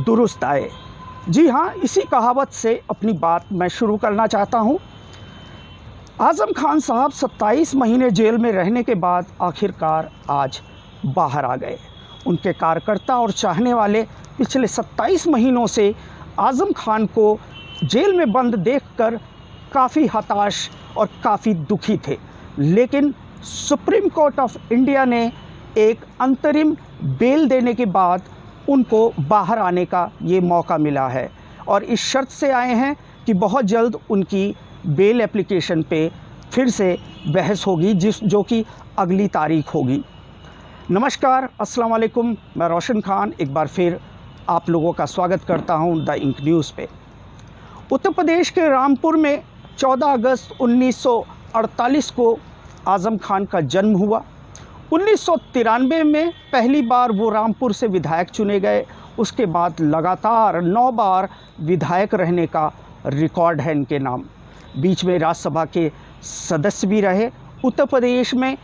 दुरुस्त आए। जी हाँ, इसी कहावत से अपनी बात मैं शुरू करना चाहता हूँ। आज़म खान साहब 27 महीने जेल में रहने के बाद आखिरकार आज बाहर आ गए। उनके कार्यकर्ता और चाहने वाले पिछले 27 महीनों से आज़म खान को जेल में बंद देखकर काफ़ी हताश और काफ़ी दुखी थे, लेकिन सुप्रीम कोर्ट ऑफ इंडिया ने एक अंतरिम बेल देने के बाद उनको बाहर आने का ये मौका मिला है और इस शर्त से आए हैं कि बहुत जल्द उनकी बेल एप्लीकेशन पे फिर से बहस होगी, जो कि अगली तारीख होगी। नमस्कार, अस्सलाम वालेकुम। मैं रोशन खान एक बार फिर आप लोगों का स्वागत करता हूं द इंक न्यूज़ पे। उत्तर प्रदेश के रामपुर में 14 अगस्त 1948 को आज़म खान का जन्म हुआ। 1993 में पहली बार वो रामपुर से विधायक चुने गए। उसके बाद लगातार 9 बार विधायक रहने का रिकॉर्ड है इनके नाम। बीच में राज्यसभा के सदस्य भी रहे। उत्तर प्रदेश में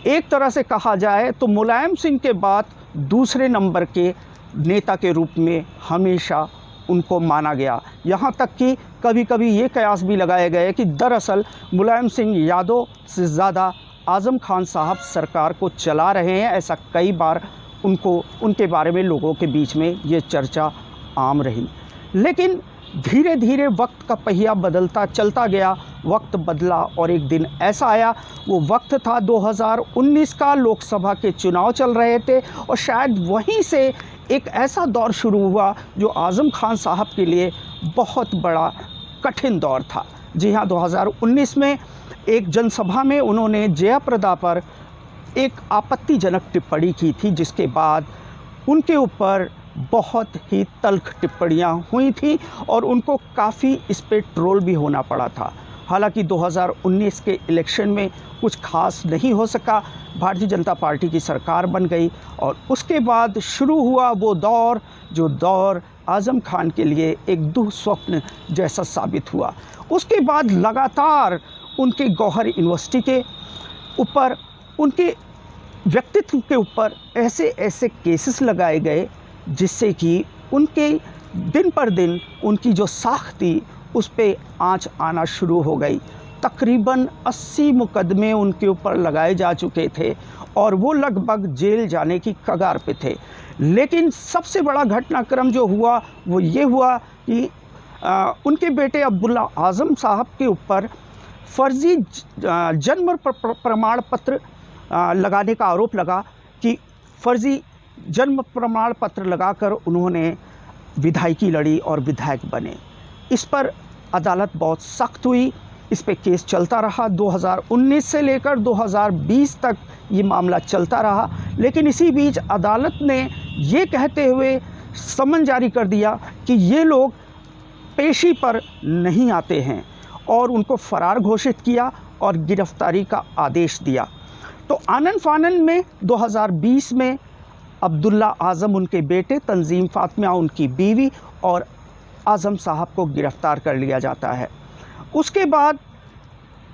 एक तरह से कहा जाए तो मुलायम सिंह के बाद दूसरे नंबर के नेता के रूप में हमेशा उनको माना गया। यहाँ तक कि कभी कभी ये कयास भी लगाए गए कि दरअसल मुलायम सिंह यादव से ज़्यादा आज़म खान साहब सरकार को चला रहे हैं। ऐसा कई बार उनके बारे में लोगों के बीच में ये चर्चा आम रही। लेकिन धीरे धीरे वक्त का पहिया बदलता चलता गया। वक्त बदला और एक दिन ऐसा आया, वो वक्त था 2019 का। लोकसभा के चुनाव चल रहे थे और शायद वहीं से एक ऐसा दौर शुरू हुआ जो आज़म खान साहब के लिए बहुत बड़ा कठिन दौर था। जी हाँ, 2019 में एक जनसभा में उन्होंने जयाप्रदा पर एक आपत्तिजनक टिप्पणी की थी, जिसके बाद उनके ऊपर बहुत ही तल्ख टिप्पणियां हुई थी और उनको काफ़ी इस पे ट्रोल भी होना पड़ा था। हालांकि 2019 के इलेक्शन में कुछ खास नहीं हो सका। भारतीय जनता पार्टी की सरकार बन गई और उसके बाद शुरू हुआ वो दौर, जो दौर आज़म खान के लिए एक दुःस्वप्न जैसा साबित हुआ। उसके बाद लगातार उनके गौहर यूनिवर्सिटी के ऊपर, उनके व्यक्तित्व के ऊपर ऐसे ऐसे केसेस लगाए गए जिससे कि उनके दिन पर दिन उनकी जो साख थी उस पे आँच आना शुरू हो गई। तकरीबन 80 मुकदमे उनके ऊपर लगाए जा चुके थे और वो लगभग जेल जाने की कगार पे थे। लेकिन सबसे बड़ा घटनाक्रम जो हुआ वो ये हुआ कि उनके बेटे अब्दुल्ला आज़म साहब के ऊपर फर्जी जन्म प्रमाण पत्र लगाने का आरोप लगा कि फर्जी जन्म प्रमाण पत्र लगाकर उन्होंने विधायकी लड़ी और विधायक बने। इस पर अदालत बहुत सख्त हुई। इस पे केस चलता रहा। 2019 से लेकर 2020 तक ये मामला चलता रहा। लेकिन इसी बीच अदालत ने ये कहते हुए समन जारी कर दिया कि ये लोग पेशी पर नहीं आते हैं और उनको फरार घोषित किया और गिरफ्तारी का आदेश दिया। तो आनन फानन में 2020 में अब्दुल्ला आज़म उनके बेटे, तंजीम फातिमा उनकी बीवी और आज़म साहब को गिरफ़्तार कर लिया जाता है। उसके बाद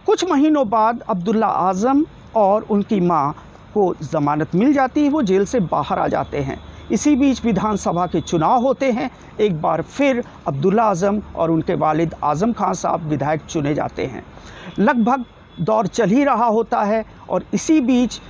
कुछ महीनों बाद अब्दुल्ला आज़म और उनकी मां को ज़मानत मिल जाती है। वो जेल से बाहर आ जाते हैं। इसी बीच विधानसभा के चुनाव होते हैं। एक बार फिर अब्दुल्ला आज़म और उनके वालिद आज़म खान साहब विधायक चुने जाते हैं। लगभग दौर चल ही रहा होता है और इसी बीच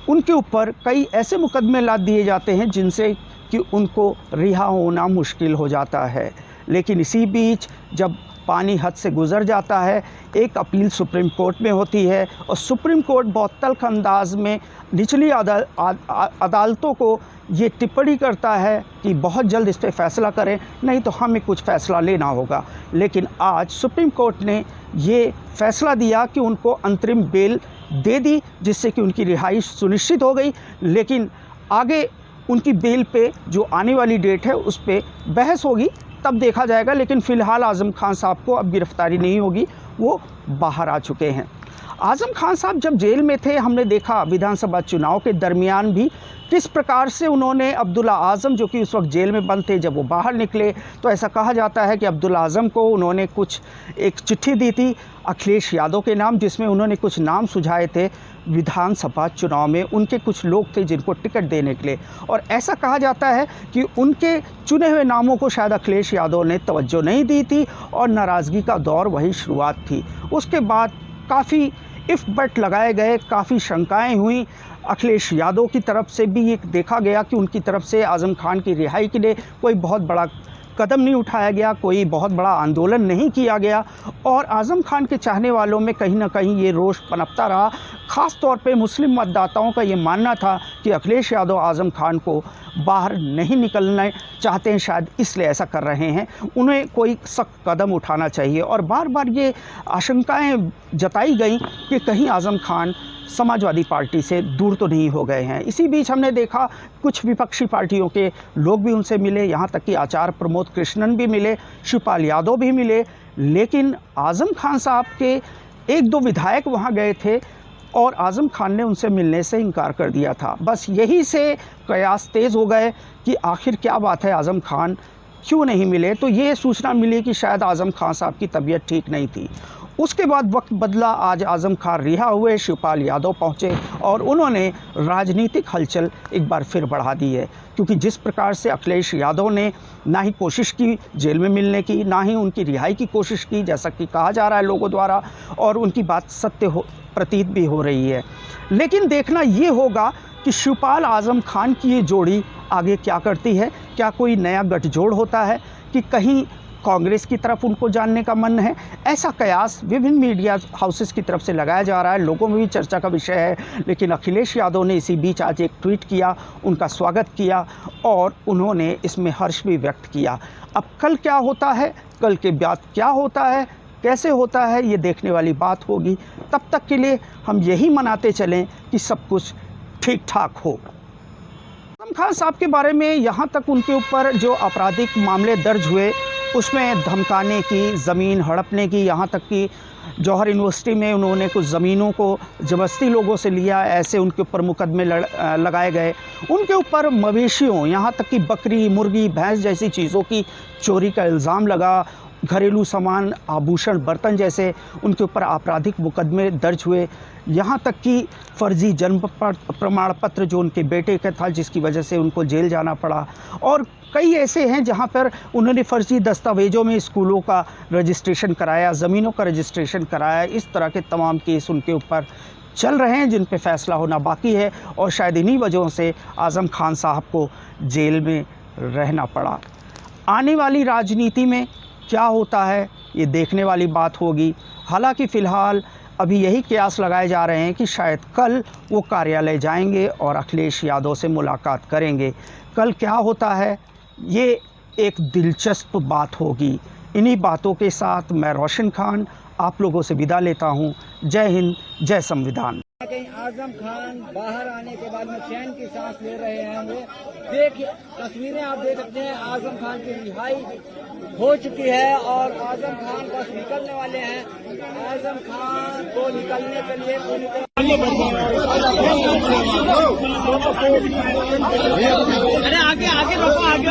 उनके ऊपर कई ऐसे मुकदमे लाद दिए जाते हैं जिनसे कि उनको रिहा होना मुश्किल हो जाता है। लेकिन इसी बीच जब पानी हद से गुज़र जाता है, एक अपील सुप्रीम कोर्ट में होती है और सुप्रीम कोर्ट बहुत तल्ख अंदाज में निचली अदालतों को ये टिप्पणी करता है कि बहुत जल्द इस पर फैसला करें, नहीं तो हमें कुछ फ़ैसला लेना होगा। लेकिन आज सुप्रीम कोर्ट ने ये फैसला दिया कि उनको अंतरिम बेल दे दी, जिससे कि उनकी रिहाइश सुनिश्चित हो गई। लेकिन आगे उनकी बेल पे जो आने वाली डेट है उस पर बहस होगी, तब देखा जाएगा। लेकिन फ़िलहाल आज़म खान साहब को अब गिरफ़्तारी नहीं होगी, वो बाहर आ चुके हैं। आज़म खान साहब जब जेल में थे, हमने देखा विधानसभा चुनाव के दरमियान भी किस प्रकार से उन्होंने अब्दुल्ला आज़म, जो कि उस वक्त जेल में बंद थे, जब वो बाहर निकले तो ऐसा कहा जाता है कि अब्दुल्ला आज़म को उन्होंने एक चिट्ठी दी थी अखिलेश यादव के नाम, जिसमें उन्होंने कुछ नाम सुझाए थे। विधानसभा चुनाव में उनके कुछ लोग थे जिनको टिकट देने के लिए, और ऐसा कहा जाता है कि उनके चुने हुए नामों को शायद अखिलेश यादव ने तवज्जो नहीं दी थी और नाराज़गी का दौर वही शुरुआत थी। उसके बाद काफ़ी इफ़ बट लगाए गए, काफ़ी शंकाएं हुई। अखिलेश यादव की तरफ से भी ये देखा गया कि उनकी तरफ से आज़म खान की रिहाई के लिए कोई बहुत बड़ा कदम नहीं उठाया गया, कोई बहुत बड़ा आंदोलन नहीं किया गया, और आज़म खान के चाहने वालों में कहीं ना कहीं ये रोष पनपता रहा। ख़ास तौर पे मुस्लिम मतदाताओं का ये मानना था कि अखिलेश यादव आज़म खान को बाहर नहीं निकलना चाहते हैं, शायद इसलिए ऐसा कर रहे हैं, उन्हें कोई सख्त कदम उठाना चाहिए। और बार बार ये आशंकाएं जताई गई कि कहीं आज़म खान समाजवादी पार्टी से दूर तो नहीं हो गए हैं। इसी बीच हमने देखा कुछ विपक्षी पार्टियों के लोग भी उनसे मिले, यहाँ तक कि आचार्य प्रमोद कृष्णन भी मिले, शिवपाल यादव भी मिले, लेकिन आज़म खान साहब के एक दो विधायक वहाँ गए थे और आज़म खान ने उनसे मिलने से इनकार कर दिया था। बस यही से कयास तेज़ हो गए कि आखिर क्या बात है, आज़म खान क्यों नहीं मिले। तो ये सूचना मिली कि शायद आज़म खान साहब की तबीयत ठीक नहीं थी। उसके बाद वक्त बदला, आज आज़म खान रिहा हुए, शिवपाल यादव पहुंचे और उन्होंने राजनीतिक हलचल एक बार फिर बढ़ा दी है, क्योंकि जिस प्रकार से अखिलेश यादव ने ना ही कोशिश की जेल में मिलने की, ना ही उनकी रिहाई की कोशिश की, जैसा कि कहा जा रहा है लोगों द्वारा, और उनकी बात सत्य प्रतीत भी हो रही है। लेकिन देखना ये होगा कि शिवपाल आज़म खान की ये जोड़ी आगे क्या करती है। क्या कोई नया गठजोड़ होता है कि कहीं कांग्रेस की तरफ उनको जानने का मन है? ऐसा कयास विभिन्न मीडिया हाउसेस की तरफ से लगाया जा रहा है, लोगों में भी चर्चा का विषय है। लेकिन अखिलेश यादव ने इसी बीच आज एक ट्वीट किया, उनका स्वागत किया और उन्होंने इसमें हर्ष भी व्यक्त किया। अब कल क्या होता है, कल के बाद क्या होता है, कैसे होता है, ये देखने वाली बात होगी। तब तक के लिए हम यही मनाते चलें कि सब कुछ ठीक ठाक हो। आज़म खान साहब के बारे में यहाँ तक उनके ऊपर जो आपराधिक मामले दर्ज हुए उसमें धमकाने की, ज़मीन हड़पने की, यहाँ तक कि जौहर यूनिवर्सिटी में उन्होंने कुछ ज़मीनों को ज़बरदस्ती लोगों से लिया, ऐसे उनके ऊपर मुकदमे लगाए गए। उनके ऊपर मवेशियों, यहाँ तक कि बकरी, मुर्गी, भैंस जैसी चीज़ों की चोरी का इल्ज़ाम लगा। घरेलू सामान, आभूषण, बर्तन जैसे उनके ऊपर आपराधिक मुकदमे दर्ज हुए। यहाँ तक कि फर्जी जन्म प्रमाण पत्र जो उनके बेटे का था, जिसकी वजह से उनको जेल जाना पड़ा। और कई ऐसे हैं जहाँ पर उन्होंने फर्जी दस्तावेज़ों में स्कूलों का रजिस्ट्रेशन कराया, ज़मीनों का रजिस्ट्रेशन कराया। इस तरह के तमाम केस उनके ऊपर चल रहे हैं जिन पे फैसला होना बाकी है, और शायद इन्हीं वजहों से आज़म खान साहब को जेल में रहना पड़ा। आने वाली राजनीति में क्या होता है ये देखने वाली बात होगी। हालांकि फ़िलहाल अभी यही कयास लगाए जा रहे हैं कि शायद कल वो कार्यालय जाएंगे और अखिलेश यादव से मुलाकात करेंगे। कल क्या होता है ये एक दिलचस्प बात होगी। इन्हीं बातों के साथ मैं रोशन खान आप लोगों से विदा लेता हूँ। जय हिंद, जय संविधान। कहीं आज़म खान बाहर आने के बाद में चैन की सांस ले रहे हैं। वो देखिए तस्वीरें आप देख सकते हैं, आज़म खान की रिहाई हो चुकी है और आज़म खान बस निकलने वाले हैं। आज़म खान को निकलने के लिए अरे आगे आगे रोको, आगे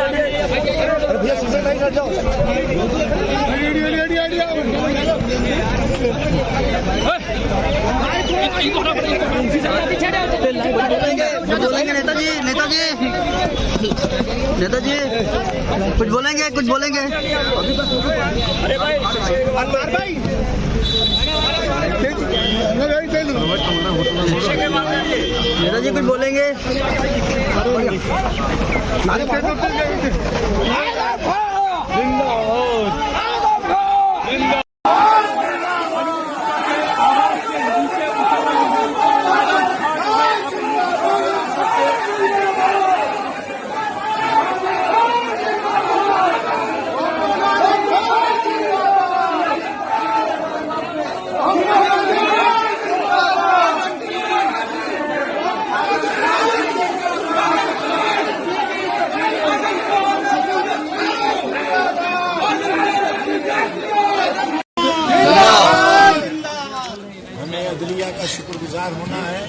अरे भैया सीधे नहीं कर जाओ। बोलेंगे नेताजी, नेताजी, नेताजी कुछ बोलेंगे, कुछ बोलेंगे। अरे भाई अनवर भाई नेताजी कुछ बोलेंगे। अदलिया का शुक्रगुजार होना है,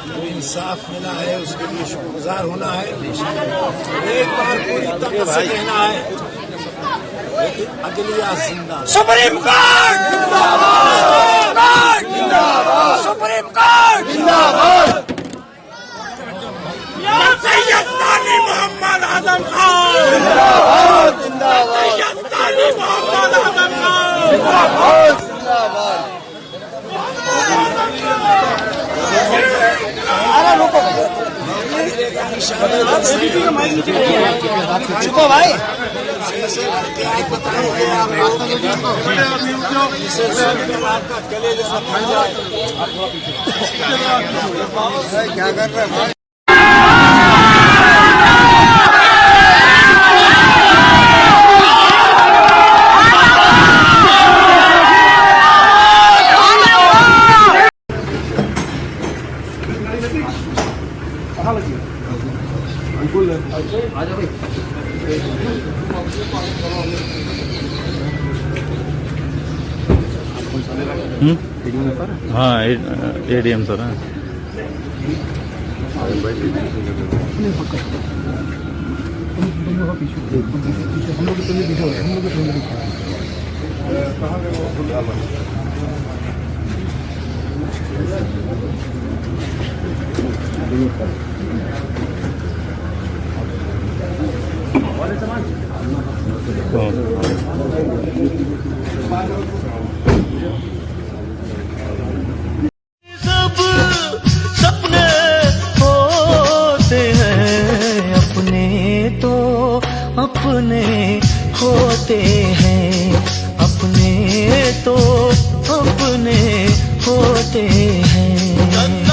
जो इंसाफ मिला है उसके लिए शुक्रगुजार होना है। एक बार पूरी तरह से कहना है लेकिन अदलिया जिंदा। सुप्रीम कोर्ट जिंदाबाद, सुप्रीम कोर्ट जिंदाबाद। सैयदसानी मोहम्मद आजम खान जिंदाबाद, जिंदाबाद। सैयदसानी मोहम्मद आजम खान जिंदाबाद, जिंदाबाद। चुको भाई आपका गले जैसा फट जाए। क्या कर रहे हैं? हाँ एडीएम सर हाँ। सब सपने होते हैं अपने, तो अपने होते हैं अपने, तो अपने होते हैं।